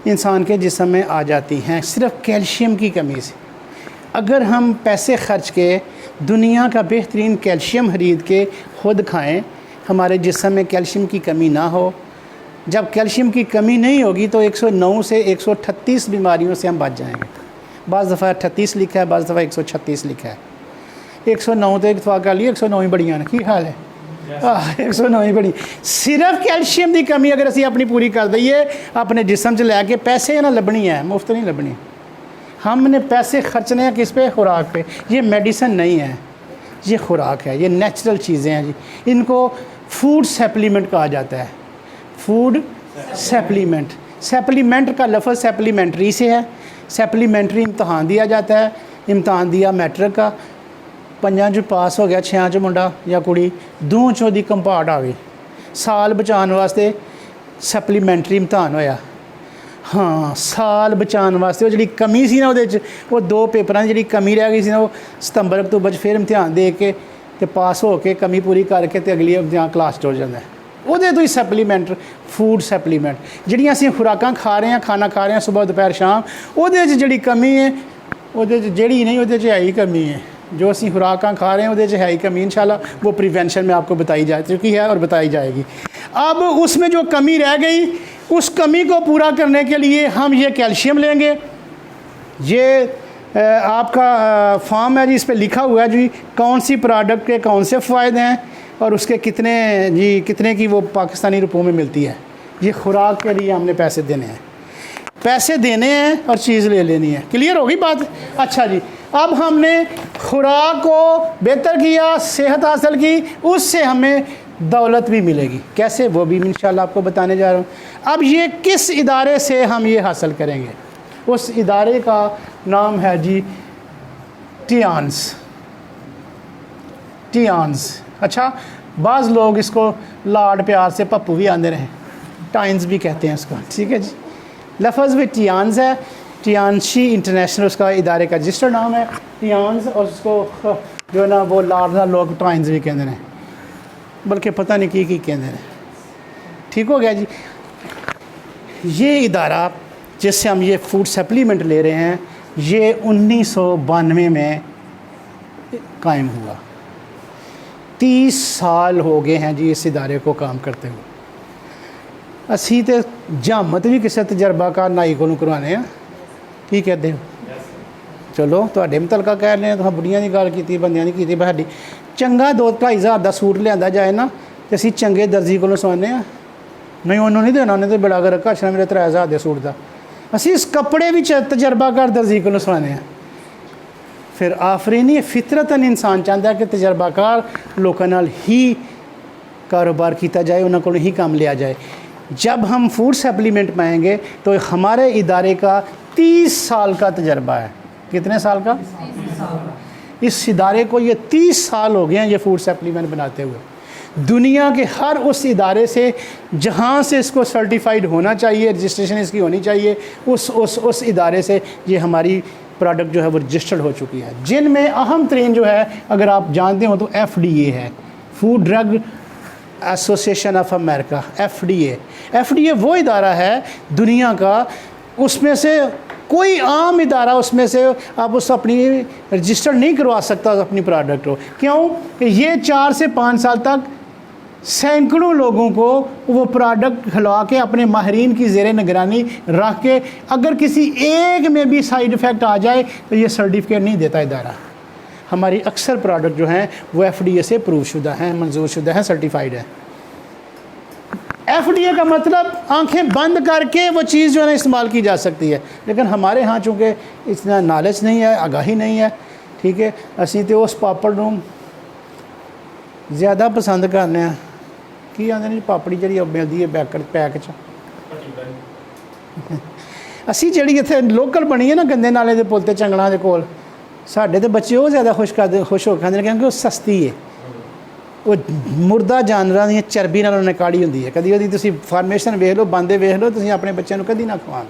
इंसान के जिस्म में आ जाती हैं सिर्फ कैल्शियम की कमी से। अगर हम पैसे खर्च के दुनिया का बेहतरीन कैल्शियम खरीद के खुद खाएं, हमारे जिस्म में कैल्शियम की कमी ना हो। जब कैल्शियम की कमी नहीं होगी तो 109 से 138 बीमारियों से हम बच जाएंगे। बाज़ दफ़ा 38 लिखा है, बाज़ दफ़ा 136 लिखा है। 109 तो एक दफ़ा कर लिए, 109 ही बढ़िया ना, की हाल है? 109 ही बड़ी। सिर्फ कैल्शियम की कमी अगर असी अपनी पूरी कर दईए अपने जिस्म च लैके, पैसे ना लभनी है, मुफ्त नहीं लभनी। हमने पैसे खर्चने हैं किस पे? खुराक पे। ये मेडिसिन नहीं है, ये खुराक है, ये नेचुरल चीज़ें हैं जी। इनको फूड सप्लीमेंट कहा जाता है। फूड सप्लीमेंट, सप्लीमेंट का लफ्ज़ सप्लीमेंट्री से है। सप्लीमेंट्री इम्तहान दिया जाता है। इम्तहान दिया मैट्रिक का, 5 चो पास हो गया, 6 चो मुंडा या कुड़ी, 2 चो दी कंपार्ट आ गई। साल बचाने वास्ते सप्लीमेंट्री इम्तहान होया। हाँ, साल बचाने वास्ते वो जी कमी सी ना वो 2 पेपरां जी कमी रह गई सी ना, वो सितंबर अक्तूबर फिर इम्तिहान दे के ते पास हो के कमी पूरी करके ते अगली इम्तिहान क्लास टुर जाता है। ਉਹਦੇ ਤੋਂ ਹੀ सप्लीमेंट, फूड सप्लीमेंट ਜਿਹੜੀਆਂ ਅਸੀਂ ਖੁਰਾਕਾਂ ਖਾ ਰਹੇ ਹਾਂ, ਖਾਣਾ ਖਾ ਰਹੇ ਹਾਂ सुबह दोपहर शाम, ਉਹਦੇ 'ਚ ਜਿਹੜੀ कमी है ਉਹਦੇ 'ਚ ਜਿਹੜੀ नहीं ਉਹਦੇ 'ਚ है ही कमी है। जो ਅਸੀਂ खुराकां खा रहे हैं ਉਹਦੇ 'ਚ है ही कमी। इंशाल्लाह वो प्रिवेंशन में आपको बताई जा चुकी है और बताई जाएगी। अब उसमें जो कमी रह गई, उस कमी को पूरा करने के लिए हम ये कैल्शियम लेंगे। ये आपका फॉर्म है जी, इस पर लिखा हुआ है जी कौन सी प्रोडक्ट के कौन से फ़ायदे हैं और उसके कितने की वो पाकिस्तानी रुपयों में मिलती है। ये खुराक के लिए हमने पैसे देने हैं, पैसे देने हैं और चीज़ ले लेनी है। क्लियर होगी बात? अच्छा जी, अब हमने खुराक को बेहतर किया, सेहत हासिल की, उससे हमें दौलत भी मिलेगी। कैसे? वो भी इंशाल्लाह आपको बताने जा रहा हूँ। अब ये किस इदारे से हम ये हासिल करेंगे? उस इदारे का नाम है जी टियान्स। अच्छा, बाज़ लोग इसको लाड प्यार से पप्पू भी आते रहे, टाइन्स भी कहते हैं उसको, ठीक है जी। लफ्ज़ भी टियान्स है। टियान्शी इंटरनेशनल उसका इदारे का रजिस्टर्ड नाम है, टियान्स। और उसको जो है ना वो लाडना लोग टाइन्स भी कहते हैं, बल्कि पता नहीं की कहते हैं। ठीक हो गया जी। ये इदारा जिससे हम ये फूड सप्लीमेंट ले रहे हैं, ये 1992 में कायम हुआ। 30 साल हो गए हैं जी इस इदारे को काम करते हुए। असी तो जहामत भी किसी तजर्बाकार नाई को करवाने हैं। की कहते हो? चलो तुहाडे मुतलका कह रहे हैं, तुहां बुढ़ियां की गल की, बंदियां की की। साडी चंगा 2-2.5 हज़ार का सूट लिया जाए ना तो असी चंगे दर्जी को सवाने हैं। नहीं उन्होंने नहीं देना, उन्हें तो बड़ा कर रखा अच्छा मेरे 3 हज़ार के सूट का। असी इस कपड़े भी तजर्बाकार दर्जी को सवाने हैं। फिर आफरीनी फितरतन इंसान चाहता है कि तजर्बाकार लोगों नाल ही कारोबार किया जाए, उन्होंने को ही काम लिया जाए। जब हम फूड सप्लीमेंट पाएंगे तो हमारे इदारे का 30 साल का तजर्बा है। कितने साल का? 30 साल। इस इदारे को ये 30 साल हो गए हैं ये फूड सप्लीमेंट बनाते हुए। दुनिया के हर उस इदारे से जहाँ से इसको सर्टिफाइड होना चाहिए, रजिस्ट्रेशन इसकी होनी चाहिए, उस इदारे से ये हमारी प्रोडक्ट जो है वो रजिस्टर्ड हो चुकी है। जिनमें अहम तरीन जो है अगर आप जानते हो तो FDA है, food drug association of America, FDA वो इदारा है दुनिया का, उसमें से कोई आम इदारा उसमें से आप उस अपनी रजिस्टर नहीं करवा सकता अपनी प्रोडक्ट को। क्यों? कि ये 4 से 5 साल तक सैकड़ों लोगों को वो प्रोडक्ट खिला के अपने माहरीन की ज़ेरे निगरानी रख के, अगर किसी एक में भी साइड इफ़ेक्ट आ जाए तो ये सर्टिफिकेट नहीं देता इदारा। हमारी अक्सर प्रोडक्ट जो हैं वो FDA से प्रूव शुदा हैं, मंजूर शुदा हैं, सर्टिफाइड है। FDA का मतलब आंखें बंद करके वो चीज़ जो है ना इस्तेमाल की जा सकती है। लेकिन हमारे यहाँ चूँकि इतना नॉलेज नहीं है, आगाही नहीं है, ठीक है, असी तो उस पापड़ नूं ज़्यादा पसंद करने हैं। की आंदे ने पापड़ी जी मिलती है पैक च, असी जी इतने लोकल बनी है ना गंदे नाले के पुल ते चंगलों के कोल, साढ़े तो बच्चे वो ज़्यादा खुश हो खाते हैं क्योंकि वो सस्ती है। वो मुर्दा जानवरों दी चर्बी नाल उन्हें काढ़ी होंदी है। कदी ओहदी तुसीं फार्मेशन वेख लो, बांदे वेख लो, तुसीं अपने बच्चों को कदी ना खवा दो।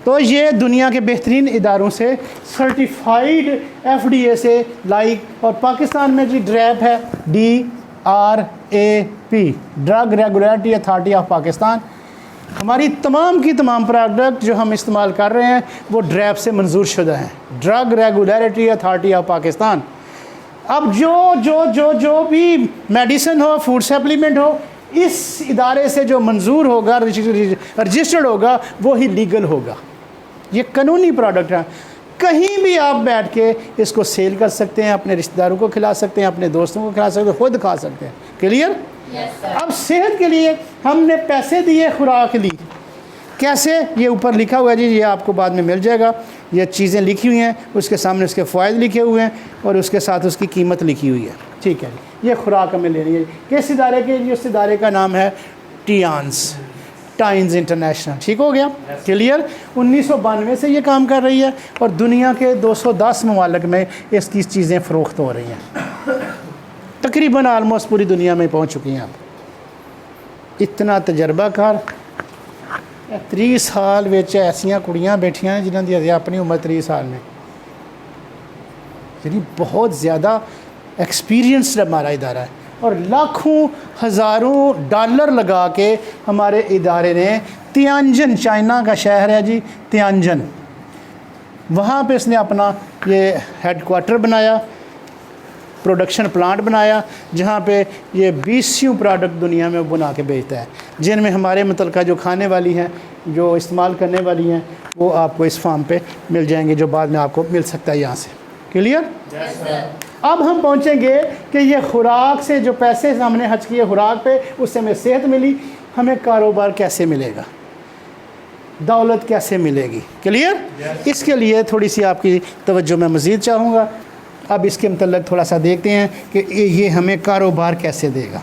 तो ये दुनिया के बेहतरीन इदारों से सर्टिफाइड FDA से लाइक, और पाकिस्तान में जी ड्रैप है DRAP, drug regulatory authority of Pakistan. हमारी तमाम की तमाम प्रोडक्ट जो हम इस्तेमाल कर रहे हैं वो ड्रैब से मंजूर शुदा हैं, drug regulatory authority of Pakistan. अब जो भी मेडिसिन हो, फूड सप्लीमेंट हो, इस इदारे से जो मंजूर होगा, रजिस्टर्ड होगा, वो ही लीगल होगा। ये कानूनी प्रोडक्ट है। कहीं भी आप बैठ के इसको सेल कर सकते हैं, अपने रिश्तेदारों को खिला सकते हैं, अपने दोस्तों को खिला सकते हैं, खुद खा सकते हैं। क्लियर? अब सेहत के लिए हमने पैसे दिए, खुराक ली। कैसे? ये ऊपर लिखा हुआ है जी, ये आपको बाद में मिल जाएगा। ये चीज़ें लिखी हुई हैं, उसके सामने उसके फ़ायदे लिखे हुए हैं और उसके साथ उसकी कीमत लिखी हुई है। ठीक है जी, ये खुराक हमें लेनी है। किस इदारे के? उस इदारे का नाम है टाइन्स इंटरनेशनल। ठीक हो गया? क्लियर? 1992 से ये काम कर रही है और दुनिया के 210 ममालिक में इसकी चीज़ें फ़रोख्त हो रही हैं। तकरीबन आलमोस्ट पूरी दुनिया में पहुंच चुकी हैं। आप इतना तजर्बाकार 30 साल ਵਿੱਚ ऐसियां कुड़ियां बैठियां हैं जिन्हों की अपनी उम्र 30 साल में, यानी बहुत ज़्यादा एक्सपीरियंस्ड हमारा इदारा है। और लाखों हज़ारों डॉलर लगा के हमारे इदारे ने तियानजन, चाइना का शहर है जी तियानजन, वहाँ पे इसने अपना ये हेडक्वार्टर बनाया, प्रोडक्शन प्लांट बनाया, जहाँ पे ये 20 प्रोडक्ट दुनिया में बना के बेचता है, जिनमें हमारे मुतलका जो खाने वाली हैं, जो इस्तेमाल करने वाली हैं, वो आपको इस फार्म पे मिल जाएंगे, जो बाद में आपको मिल सकता है यहाँ से। क्लियर? अब हम पहुँचेंगे कि ये खुराक से जो पैसे हमने खर्च किए खुराक पे, उससे हमें सेहत मिली, हमें कारोबार कैसे मिलेगा, दौलत कैसे मिलेगी। क्लियर? इसके लिए थोड़ी सी आपकी तवज्जो मैं मज़ीद चाहूँगा। अब इसके मतलब थोड़ा सा देखते हैं कि ये हमें कारोबार कैसे देगा।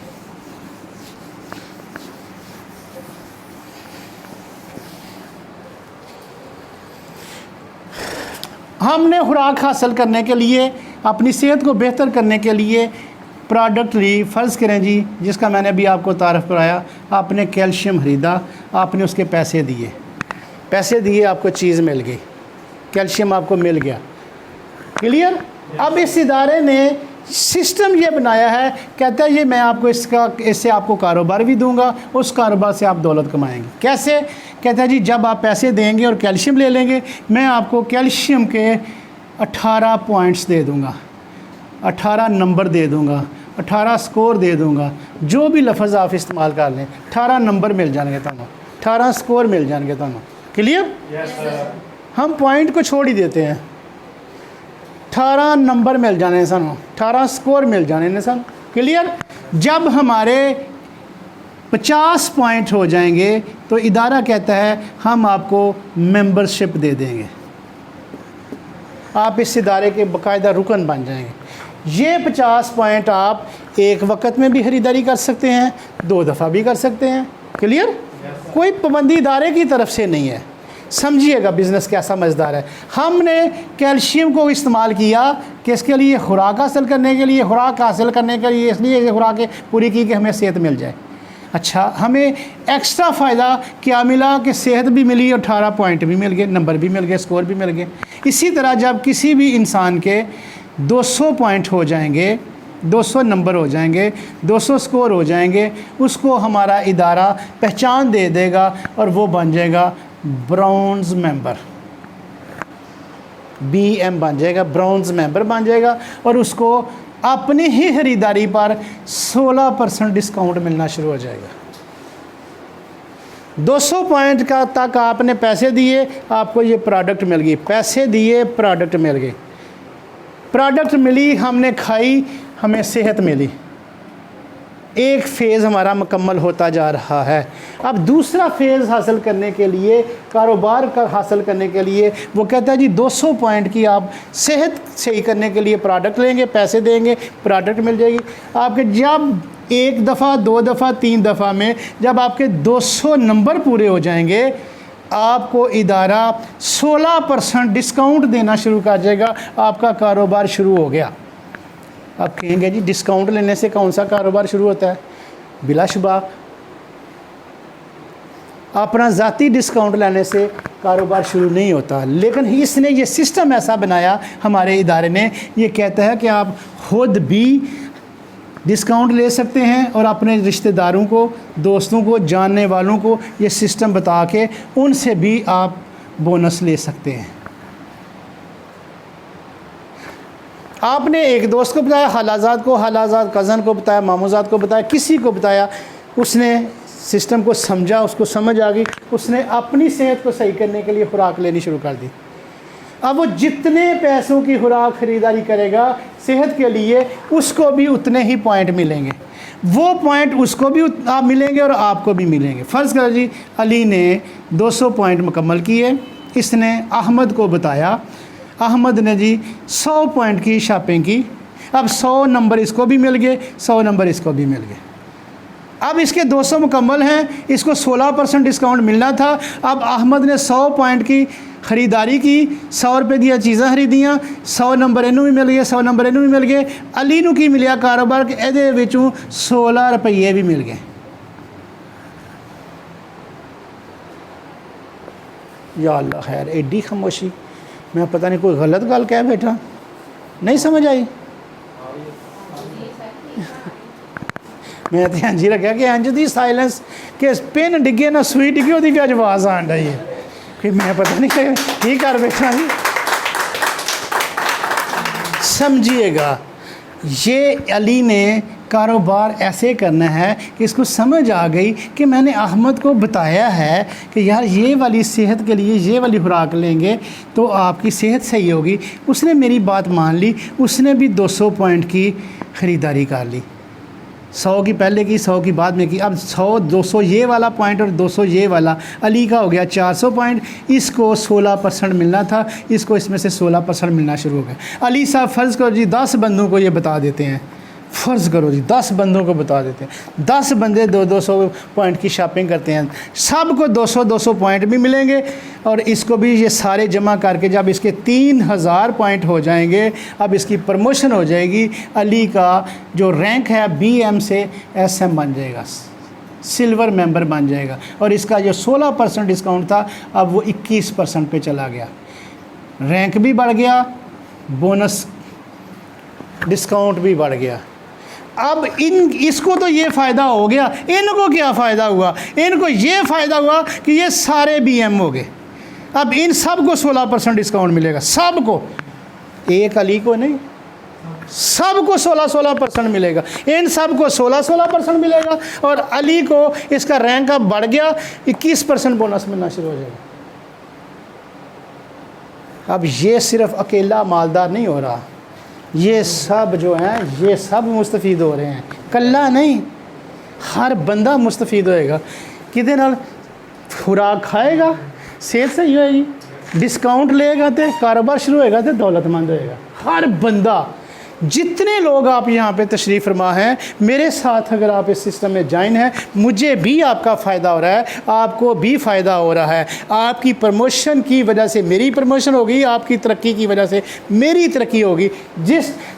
हमने खुराक हासिल करने के लिए, अपनी सेहत को बेहतर करने के लिए प्रोडक्ट ली। फ़र्ज़ करें जी, जिसका मैंने अभी आपको तारफ़ कराया, आपने कैल्शियम ख़रीदा, आपने उसके पैसे दिए, आपको चीज़ मिल गई, कैल्शियम आपको मिल गया। क्लियर? अब इस इदारे ने सिस्टम ये बनाया है, कहता है ये मैं आपको इससे आपको कारोबार भी दूंगा, उस कारोबार से आप दौलत कमाएंगे। कैसे? कहता है जी जब आप पैसे देंगे और कैल्शियम ले लेंगे, मैं आपको कैल्शियम के 18 पॉइंट्स दे दूंगा, 18 नंबर दे दूंगा, 18 स्कोर दे दूंगा, जो भी लफ्ज़ आप इस्तेमाल कर लें, 18 नंबर मिल जाएंगे तुम, 18 स्कोर मिल जाएंगे तुम। क्लियर? हम पॉइंट को छोड़ ही देते हैं, 18 नंबर मिल जाने सन, 18 स्कोर मिल जाने ने सन। क्लियर? जब हमारे 50 पॉइंट हो जाएंगे तो इदारा कहता है हम आपको मेंबरशिप दे देंगे, आप इस इदारे के बाकायदा रुकन बन जाएंगे। ये 50 पॉइंट आप एक वक्त में भी ख़रीदारी कर सकते हैं, 2 दफ़ा भी कर सकते हैं। क्लियर? कोई पाबंदी इदारे की तरफ से नहीं है। समझिएगा बिज़नेस कैसा मज़ेदार है। हमने कैल्शियम को इस्तेमाल किया किसके लिए? खुराक हासिल करने के लिए। खुराक हासिल करने के लिए इसलिए ये खुराक पूरी की कि हमें सेहत मिल जाए। अच्छा, हमें एक्स्ट्रा फ़ायदा क्या मिला कि सेहत भी मिली, 18 पॉइंट भी मिल गए, नंबर भी मिल गए, स्कोर भी मिल गए। इसी तरह जब किसी भी इंसान के 200 पॉइंट हो जाएंगे, 200 नंबर हो जाएंगे, 200 स्कोर हो जाएंगे, उसको हमारा इदारा पहचान दे देगा और वो बन जाएगा ब्राउन्स मेंबर, BM बन जाएगा, ब्राउन्स मेंबर बन जाएगा। और उसको अपनी ही ख़रीदारी पर 16% डिस्काउंट मिलना शुरू हो जाएगा। 200 पॉइंट का तक आपने पैसे दिए, आपको ये प्रोडक्ट मिल गई, पैसे दिए, प्रोडक्ट मिल गई, प्रोडक्ट मिली, हमने खाई, हमें सेहत मिली। एक फ़ेज़ हमारा मुकम्मल होता जा रहा है। अब दूसरा फ़ेज़ हासिल करने के लिए, कारोबार का हासिल करने के लिए, वो कहता है जी 200 पॉइंट की आप सेहत सही करने के लिए प्रोडक्ट लेंगे, पैसे देंगे, प्रोडक्ट मिल जाएगी आपके। जब 1 दफ़ा, 2 दफ़ा, 3 दफ़ा में जब आपके 200 नंबर पूरे हो जाएंगे, आपको इदारा 16% डिस्काउंट देना शुरू कर देगा, आपका कारोबार शुरू हो गया। आप कहेंगे जी डिस्काउंट लेने से कौन सा कारोबार शुरू होता है? बिलाशुबा अपना ज़ाती डिस्काउंट लेने से कारोबार शुरू नहीं होता, लेकिन इसने ये सिस्टम ऐसा बनाया हमारे इदारे ने, ये कहता है कि आप खुद भी डिस्काउंट ले सकते हैं और अपने रिश्तेदारों को, दोस्तों को, जानने वालों को ये सिस्टम बता के उनसे भी आप बोनस ले सकते हैं। आपने एक दोस्त को बताया, हालाजाद को, हालाजाद कज़न को बताया, मामूजाद को बताया, किसी को बताया, उसने सिस्टम को समझा, उसको समझ आ गई, उसने अपनी सेहत को सही करने के लिए खुराक लेनी शुरू कर दी। अब वो जितने पैसों की खुराक ख़रीदारी करेगा सेहत के लिए, उसको भी उतने ही पॉइंट मिलेंगे। वो पॉइंट उसको भी आप मिलेंगे और आपको भी मिलेंगे। फ़र्ज़ करो जी अली ने 200 पॉइंट मुकम्मल किए, इसने अहमद को बताया, अहमद ने जी 100 पॉइंट की शॉपिंग की। अब 100 नंबर इसको भी मिल गए, 100 नंबर इसको भी मिल गए। अब इसके 200 मुकम्मल हैं, इसको 16% डिस्काउंट मिलना था। अब अहमद ने 100 पॉइंट की ख़रीदारी की, 100 रुपये दिया चीज़ां खरीदियाँ, 100 नंबर इनू भी मिल गए, 100 नंबर इनू भी मिल गए। अली नू की मिलिया कारोबार के एदे विचों 16 रुपये भी मिल गए। या अल्लाह खैर, एडी खामोशी, मैं पता नहीं कोई गलत गल कह बैठा, नहीं समझ आई। मैं तो इंज ही रखा कि इंज दी साइलेंस कि पेन डिगे ना सूई डिगे वो भी आवाज़ आन रही है कि मैं पता नहीं की कर बैठा जी। समझिएगा, ये अली ने कारोबार ऐसे करना है कि इसको समझ आ गई कि मैंने अहमद को बताया है कि यार ये वाली सेहत के लिए ये वाली खुराक लेंगे तो आपकी सेहत सही होगी। उसने मेरी बात मान ली, उसने भी 200 पॉइंट की ख़रीदारी कर ली। 100 की पहले की, 100 की बाद में की। अब 100 200 ये वाला पॉइंट और 200 ये वाला, अली का हो गया 400 पॉइंट। इसको 16% मिलना था, इसको इसमें से 16% मिलना शुरू हो गया। अली साहब फ़र्ज़ करो जी 10 बंदों को ये बता देते हैं, फ़र्ज़ करो जी 10 बंदों को बता देते हैं, 10 बंदे 200 पॉइंट की शॉपिंग करते हैं, सबको 200 पॉइंट भी मिलेंगे और इसको भी ये सारे जमा करके जब इसके 3000 पॉइंट हो जाएंगे, अब इसकी प्रमोशन हो जाएगी। अली का जो रैंक है BM से SM बन जाएगा, सिल्वर मेंबर बन जाएगा और इसका जो 16% डिस्काउंट था अब वो 21% पे चला गया। रैंक भी बढ़ गया, बोनस डिस्काउंट भी बढ़ गया। अब इसको तो ये फ़ायदा हो गया, इनको क्या फ़ायदा हुआ? इनको ये फ़ायदा हुआ कि ये सारे BM हो गए। अब इन सब को 16% डिस्काउंट मिलेगा, सबको, एक अली को नहीं, सबको 16% मिलेगा। इन सब को 16% मिलेगा और अली को इसका रैंक अब बढ़ गया, 21% बोनस मिलना शुरू हो जाएगा। अब ये सिर्फ अकेला मालदार नहीं हो रहा, ये सब जो हैं ये सब मुस्तफ़ीद हो रहे हैं, कल्ला नहीं, हर बंदा मुस्तफ़ीद होएगा। किदे नाल? खुराक खाएगा, सेहत सही होएगी, डिस्काउंट लेगा तो कारोबार शुरू होएगा तो दौलतमंद होएगा। हर बंदा, जितने लोग आप यहाँ पे तशरीफ़ फरमा हैं, मेरे साथ अगर आप इस सिस्टम में ज्वाइन हैं, मुझे भी आपका फ़ायदा हो रहा है, आपको भी फ़ायदा हो रहा है। आपकी प्रमोशन की वजह से मेरी प्रमोशन होगी, आपकी तरक्की की वजह से मेरी तरक्की होगी।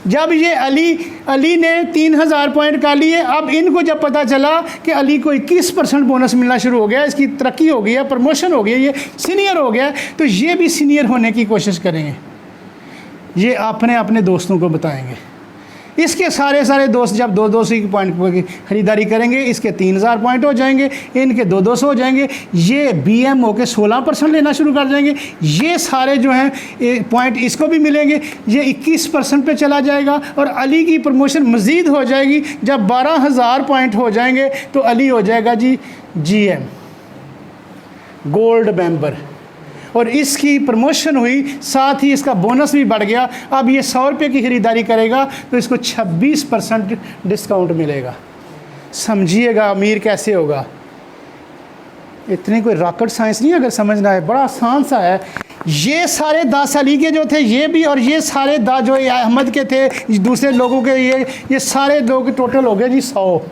जब ये अली ने 3000 पॉइंट कर लिए, अब इनको जब पता चला कि अली को 21% बोनस मिलना शुरू हो गया, इसकी तरक्की हो गई है, प्रमोशन हो गई है, ये सीनियर हो गया, तो ये भी सीनियर होने की कोशिश करेंगे। ये अपने अपने दोस्तों को बताएंगे। इसके सारे दोस्त जब 200 की पॉइंट की ख़रीदारी करेंगे, इसके 3000 पॉइंट हो जाएंगे, इनके 200 हो जाएंगे, ये BM होकर 16% लेना शुरू कर देंगे। ये सारे जो हैं पॉइंट इसको भी मिलेंगे, ये 21% पे चला जाएगा और अली की प्रमोशन मज़ीद हो जाएगी। जब 12000 पॉइंट हो जाएंगे तो अली हो जाएगा जी GM, गोल्ड मेंबर, और इसकी प्रमोशन हुई, साथ ही इसका बोनस भी बढ़ गया। अब ये 100 रुपये की ख़रीदारी करेगा तो इसको 26% डिस्काउंट मिलेगा। समझिएगा अमीर कैसे होगा। इतनी कोई रॉकेट साइंस नहीं, अगर समझना है बड़ा आसान सा है। ये सारे 10 अली के जो थे ये भी, और ये सारे 10 जो अहमद के थे, दूसरे लोगों के, ये सारे लोग टोटल हो गए जी 100।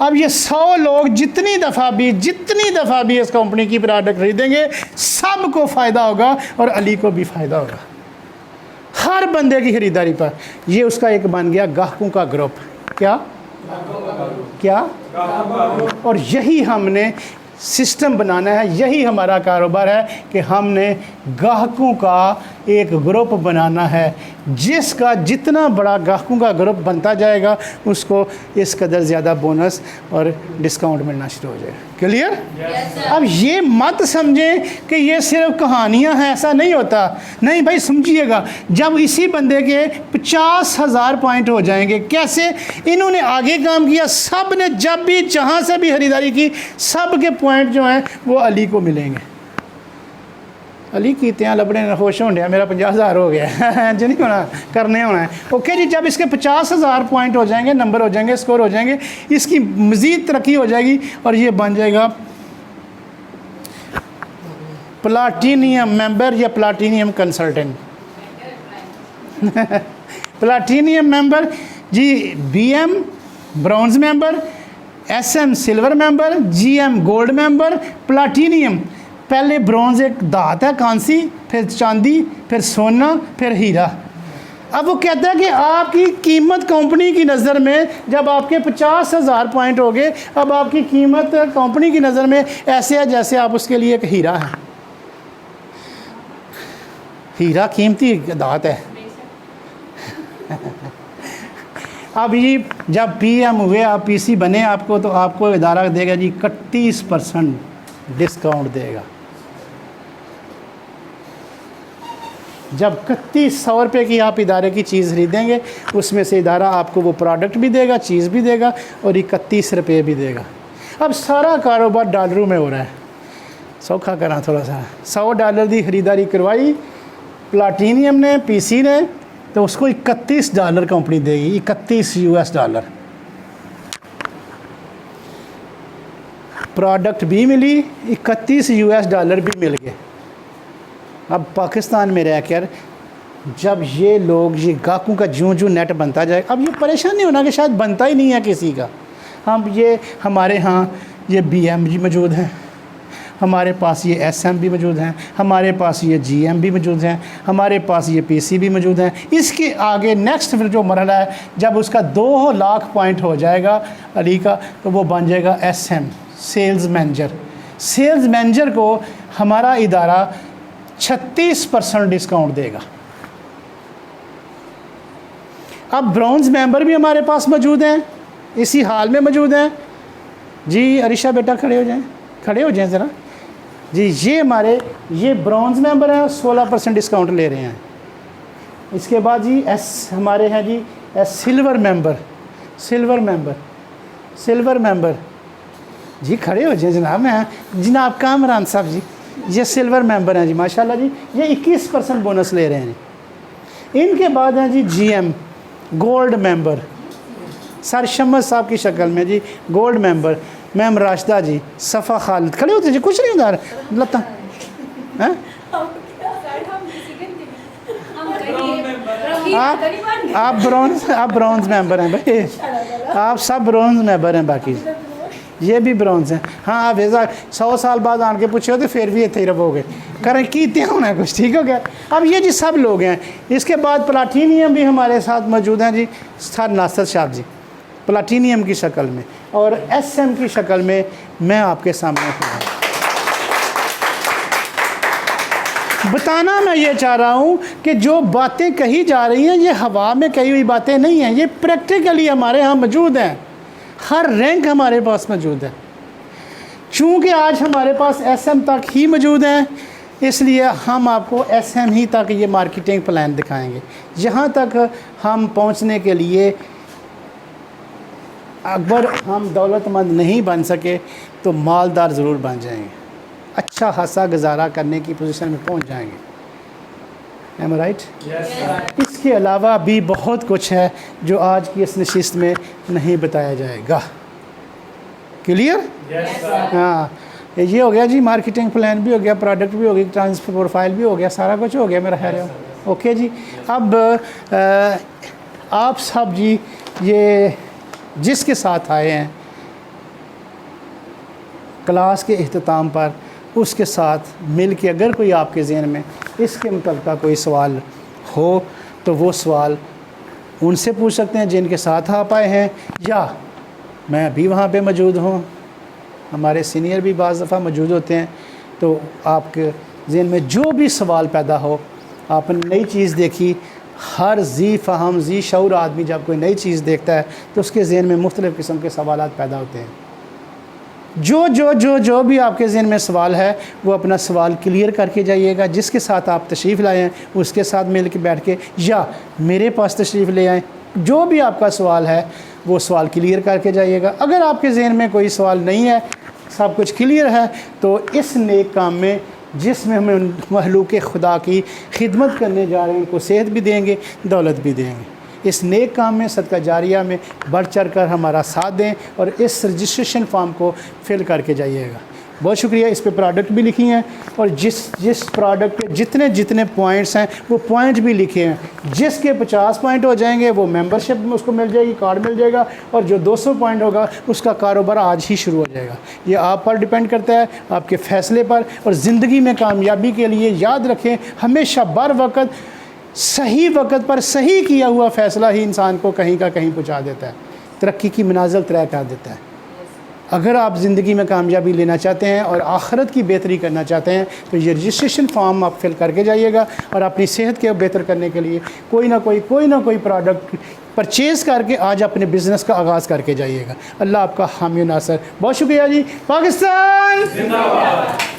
अब ये 100 लोग जितनी दफ़ा भी इस कंपनी की प्रोडक्ट खरीदेंगे, सबको फ़ायदा होगा और अली को भी फ़ायदा होगा। हर बंदे की ख़रीदारी पर ये उसका एक बन गया गाहकों का ग्रुप। क्या? और यही हमने सिस्टम बनाना है, यही हमारा कारोबार है कि हमने ग्राहकों का एक ग्रुप बनाना है जिसका जितना बड़ा ग्राहकों का ग्रुप बनता जाएगा उसको इस कदर ज़्यादा बोनस और डिस्काउंट मिलना शुरू हो जाएगा। क्लियर? अब ये मत समझें कि ये सिर्फ कहानियां हैं, ऐसा नहीं होता। नहीं भाई, समझिएगा, जब इसी बंदे के 50,000 पॉइंट हो जाएंगे, कैसे इन्होंने आगे काम किया, सब ने जब भी जहाँ से भी खरीदारी की, सब के पॉइंट जो हैं वो अली को मिलेंगे। अली कीते हैं लबड़े ने खुश होने, मेरा 50,000 हो गया जो नहीं होना, करने होना है। ओके जी, जब इसके 50,000 पॉइंट हो जाएंगे, नंबर हो जाएंगे, स्कोर हो जाएंगे, इसकी मज़ीद तरक्की हो जाएगी और ये बन जाएगा प्लाटीनियम मेंबर या प्लाटीनियम कंसल्टेंट प्लाटीनियम मेंबर जी, BM bronze member, SM silver member, GM gold member, platinum. पहले ब्रॉन्ज एक धात है, कांसी, फिर चांदी, फिर सोना, फिर हीरा। अब वो कहता है कि आपकी कीमत कंपनी की नज़र में, जब आपके 50,000 पॉइंट हो गए, अब आपकी कीमत कंपनी की नज़र में ऐसे है जैसे आप उसके लिए एक हीरा है। हीरा कीमती धात है अब ये जब PM हुए, आप PC बने आपको, तो आपको इदारा देगा जी 31% डिस्काउंट देगा। जब 3100 रुपये की आप इदारे की चीज़ खरीदेंगे, उसमें से इदारा आपको वो प्रोडक्ट भी देगा, चीज़ भी देगा और 31 रुपये भी देगा। अब सारा कारोबार डॉलरों में हो रहा है। सौखा करा थोड़ा सा, $100 की खरीदारी करवाई प्लाटीनियम ने, PC ने, तो उसको $31 कंपनी देगी, $31 प्रोडक्ट भी मिली, $31 भी मिल गए। अब पाकिस्तान में रहकर जब ये लोग, ये गाहकों का जूं जूं नेट बनता जाए, अब ये परेशान नहीं होना कि शायद बनता ही नहीं है किसी का। हम ये हमारे यहाँ ये BM भी मौजूद हैं, हमारे पास ये SM भी मौजूद हैं, हमारे पास ये GM भी मौजूद हैं, हमारे पास ये PC भी मौजूद हैं। इसके आगे नेक्स्ट फिर जो मरहला है, जब उसका 2 लाख पॉइंट हो जाएगा अली का, तो वो बन जाएगा SM sales manager. Sales manager को हमारा इदारा 36% डिस्काउंट देगा। अब ब्रॉन्ज मेंबर भी हमारे पास मौजूद हैं, इसी हाल में मौजूद हैं जी। अरिशा बेटा खड़े हो जाएं, खड़े हो जाएं ज़रा जी। ये हमारे ये ब्रॉन्ज मेंबर हैं, 16% डिस्काउंट ले रहे हैं। इसके बाद जी हमारे हैं जी silver member, silver member, silver member जी। खड़े हो जाए जनाब, मैं जनाब कामरान साहब जी, ये सिल्वर मेंबर हैं जी, माशाल्लाह जी। ये 21% बोनस ले रहे हैं जी। इनके बाद हैं जी GM gold member, sir Shams साहब की शक्ल में जी, गोल्ड मेंबर। मैम राशिदा जी, सफ़ा खालिद, खड़े होते जी, कुछ नहीं उधर लता हैं। आप ब्रॉन्ज मेंबर हैं भाई, आप सब ब्रॉन्ज मेंबर हैं। बाकी ये भी ब्रॉन्ज हैं। हाँ, आप 100 साल बाद आन के पूछे हो तो फिर भी इतने ही रहोगे, करें कीते होना है कुछ, ठीक हो गया। अब ये जी सब लोग हैं। इसके बाद प्लाटीनियम भी हमारे साथ मौजूद हैं जी, सर नासर साहब जी, प्लाटीनियम की शक्ल में, और SM की शक्ल में मैं आपके सामने हूँ। बताना मैं ये चाह रहा हूँ कि जो बातें कही जा रही हैं, ये हवा में कही हुई बातें नहीं हैं, ये प्रैक्टिकली हमारे यहाँ मौजूद हैं। हर रैंक हमारे पास मौजूद है। चूँकि आज हमारे पास SM तक ही मौजूद है, इसलिए हम आपको SM ही तक ये मार्केटिंग प्लान दिखाएंगे। यहाँ तक हम पहुँचने के लिए अगर हम दौलतमंद नहीं बन सके तो मालदार ज़रूर बन जाएंगे, अच्छा खासा गुजारा करने की पोजीशन में पहुँच जाएंगे। एम आई राइट? इसके अलावा भी बहुत कुछ है जो आज की इस नशिस्त में नहीं बताया जाएगा। क्लियर? हाँ, ये हो गया जी, मार्केटिंग प्लान भी हो गया, प्रोडक्ट भी हो गया, ट्रांसफर प्रोफाइल भी हो गया, सारा कुछ हो गया मेरा ख्याल है। ओके जी, अब आप सब जी ये जिसके साथ आए हैं क्लास के इख्तिताम पर, उसके साथ मिल के अगर कोई आपके ज़हन में इसके मुतल्लिक़ कोई सवाल हो तो वो सवाल उनसे पूछ सकते हैं जिनके साथ आप आए हैं, या मैं अभी वहाँ पे मौजूद हूँ, हमारे सीनियर भी बाज़ दफ़ा मौजूद होते हैं। तो आपके ज़हन में जो भी सवाल पैदा हो आपने नई चीज़ देखी। हर जी फ़हम जी शऊर आदमी जब कोई नई चीज़ देखता है तो उसके ज़हन में मुख्तलिफ़ किस्म के सवालात पैदा होते हैं। जो भी आपके ज़हन में सवाल है वो अपना सवाल क्लियर करके जाइएगा। जिसके साथ आप तशरीफ़ लाए हैं उसके साथ मिल के बैठ के या मेरे पास तशरीफ़ ले आएँ। जो भी आपका सवाल है वो सवाल क्लियर करके जाइएगा। अगर आपके ज़हन में कोई सवाल नहीं है, सब कुछ क्लियर है, तो इस नेक काम में जिसमें हमें महलूक खुदा की खिदमत करने जा रहे हैं उनको सेहत भी देंगे, दौलत भी देंगे। इस नेक काम में सदका जारिया में बढ़ चढ़ कर हमारा साथ दें और इस रजिस्ट्रेशन फॉर्म को फिल करके जाइएगा। बहुत शुक्रिया। इस पे प्रोडक्ट भी लिखी हैं और जिस प्रोडक्ट के जितने पॉइंट्स हैं वो पॉइंट भी लिखे हैं। जिसके 50 पॉइंट हो जाएंगे वो मेंबरशिप में उसको मिल जाएगी, कार्ड मिल जाएगा, और जो 200 पॉइंट होगा उसका कारोबार आज ही शुरू हो जाएगा। ये आप पर डिपेंड करता है, आपके फ़ैसले पर। और ज़िंदगी में कामयाबी के लिए याद रखें, हमेशा बर वक़्त सही वक़्त पर सही किया हुआ फ़ैसला ही इंसान को कहीं का कहीं पहुँचा देता है, तरक्की की मंज़िल तय कर देता है। अगर आप ज़िंदगी में कामयाबी लेना चाहते हैं और आखिरत की बेहतरी करना चाहते हैं तो ये रजिस्ट्रेशन फॉर्म आप फिल करके जाइएगा और अपनी सेहत के बेहतर करने के लिए कोई ना कोई प्रोडक्ट परचेज़ करके आज अपने बिज़नेस का आगाज़ करके जाइएगा। अल्लाह आपका हामी नासर। बहुत शुक्रिया जी। पाकिस्तान जिंदाबाद।